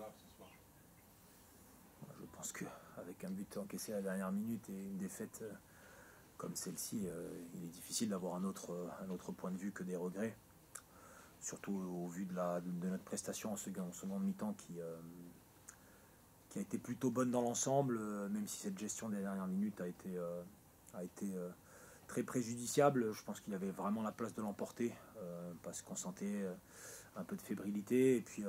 jouable ce soir? Je pense qu'avec un but encaissé à la dernière minute et une défaite comme celle-ci, il est difficile d'avoir un autre point de vue que des regrets. Surtout au vu de notre prestation en seconde mi-temps qui a été plutôt bonne dans l'ensemble, même si cette gestion des dernières minutes a été très préjudiciable. Je pense qu'il y avait vraiment la place de l'emporter, parce qu'on sentait un peu de fébrilité, et puis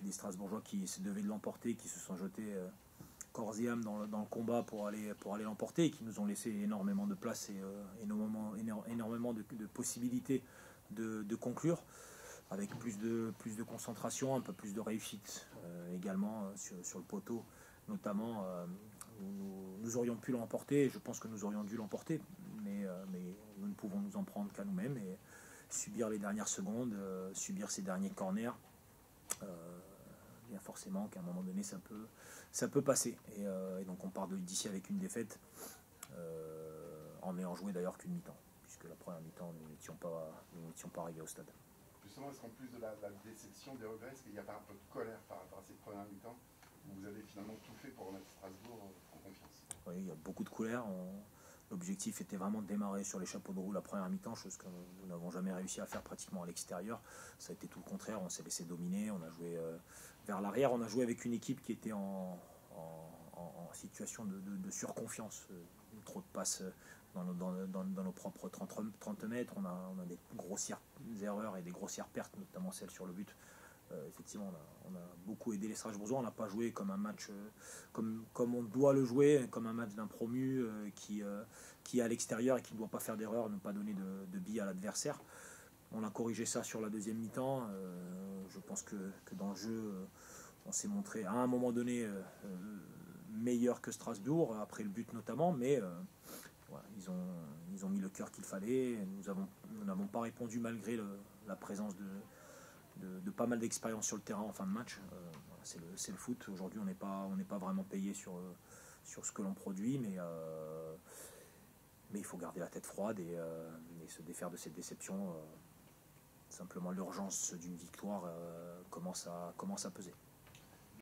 des Strasbourgeois qui se devaient de l'emporter, qui se sont jetés corps et âme dans le combat pour aller l'emporter, et qui nous ont laissé énormément de place et énormément de possibilités de conclure, avec plus de concentration, un peu plus de réussite également sur le poteau notamment. Nous aurions pu l'emporter, je pense que nous aurions dû l'emporter, mais nous ne pouvons nous en prendre qu'à nous-mêmes et subir les dernières secondes, subir ces derniers corners. Bien forcément qu'à un moment donné ça peut passer, et donc on part d'ici avec une défaite, en n'ayant joué d'ailleurs qu'une mi-temps, puisque la première mi-temps nous n'étions pas arrivés au stade. Justement, est-ce qu'en plus de la déception, des regrets, est-ce qu'il n'y a pas un peu de colère par rapport à cette première mi-temps où vous avez finalement tout fait pour remettre Strasbourg en confiance? Oui, il y a beaucoup de colère. L'objectif était vraiment de démarrer sur les chapeaux de roue la première mi-temps, chose que nous n'avons jamais réussi à faire pratiquement à l'extérieur. Ça a été tout le contraire, on s'est laissé dominer, on a joué vers l'arrière, on a joué avec une équipe qui était en situation de surconfiance. Trop de passes dans nos propres 30 mètres, on a des grossières erreurs et des grossières pertes, notamment celle sur le but. Effectivement, on a beaucoup aidé les Strasbourgeois. On n'a pas joué comme un match comme on doit le jouer, comme un match d'un promu qui est à l'extérieur et qui ne doit pas faire d'erreur, ne pas donner de billes à l'adversaire. On a corrigé ça sur la deuxième mi-temps. Je pense que dans le jeu, on s'est montré à un moment donné meilleur que Strasbourg, après le but notamment, mais voilà, ils ont mis le cœur qu'il fallait. Nous n'avons pas répondu malgré la présence de pas mal d'expérience sur le terrain en fin de match. C'est le foot. Aujourd'hui, on n'est pas vraiment payé sur ce que l'on produit, mais il faut garder la tête froide et se défaire de cette déception. Simplement, l'urgence d'une victoire commence à peser.